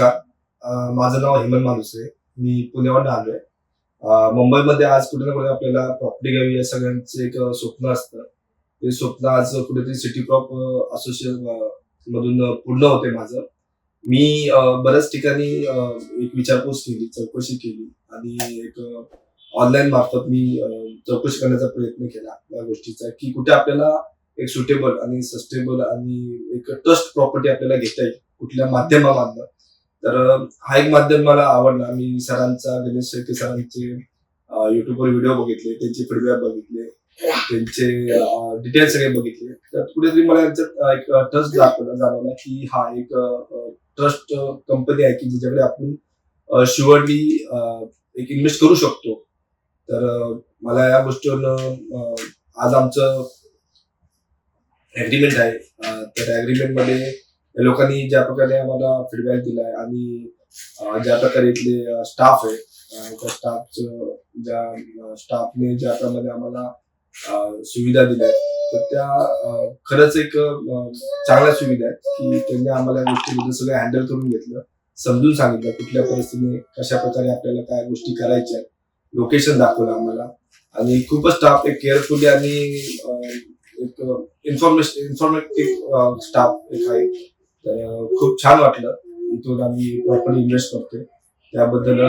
नमस्कार. माझं नाव हेमंत मालुसरे. मी पुण्यावरून आलोय. मुंबईमध्ये आज कुठे ना कुठे आपल्याला प्रॉपर्टी घ्यावी या सगळ्यांचं एक स्वप्न असतं. ते स्वप्न आज कुठेतरी सिटी प्रॉप असोसिएशन मधून पूर्ण होते माझं. मी बऱ्याच ठिकाणी एक विचारपूस केली, चौकशी केली आणि एक ऑनलाईन मार्फत मी चौकशी करण्याचा प्रयत्न केला या गोष्टीचा, की कुठे आपल्याला एक सुटेबल आणि सस्टेबल आणि एक ट्रस्ट प्रॉपर्टी आपल्याला घेता येईल कुठल्या माध्यमामधनं. तर हा एक माध्यम मला आवडला. मी सरांचा, गणेश शेळके सरांचे युट्यूबवर व्हिडिओ बघितले, त्यांचे फीडबॅक बघितले, त्यांचे डिटेल्स सगळे बघितले. तर कुठेतरी मला यांच्यात एक ट्रस्ट जाणवला, की हा एक ट्रस्ट कंपनी आहे, की ज्याच्याकडे आपण शुअरली एक इन्व्हेस्ट करू शकतो. तर मला या गोष्टीवरनं आज आमचं ऍग्रीमेंट आहे. तर ऍग्रीमेंटमध्ये या लोकांनी ज्या प्रकारे आम्हाला फीडबॅक दिलाय आणि ज्या प्रकारे इथले स्टाफ आहे, त्या स्टाफने ज्याप्रमाणे आम्हाला सुविधा दिल्या तर त्या खरंच एक चांगल्या सुविधा आहेत, की त्यांनी आम्हाला या गोष्टीबद्दल सगळं हँडल करून घेतलं, समजून सांगितलं कुठल्या परिस्थितीने कशा प्रकारे आपल्याला काय गोष्टी करायच्या, लोकेशन दाखवलं आम्हाला आणि खूपच स्टाफ एक केअरफुली आणि एक इन्फॉर्मेटिव्ह स्टाफ एक आहे. तर खूप छान वाटलं. इथून आम्ही प्रॉपर्टी इन्व्हेस्ट करतोय त्याबद्दल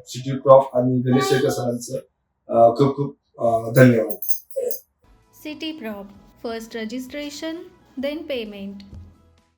सिटी प्रॉप आणि गणेश शेळके सरांचं खूप खूप धन्यवाद. City Prop. First registration, then payment.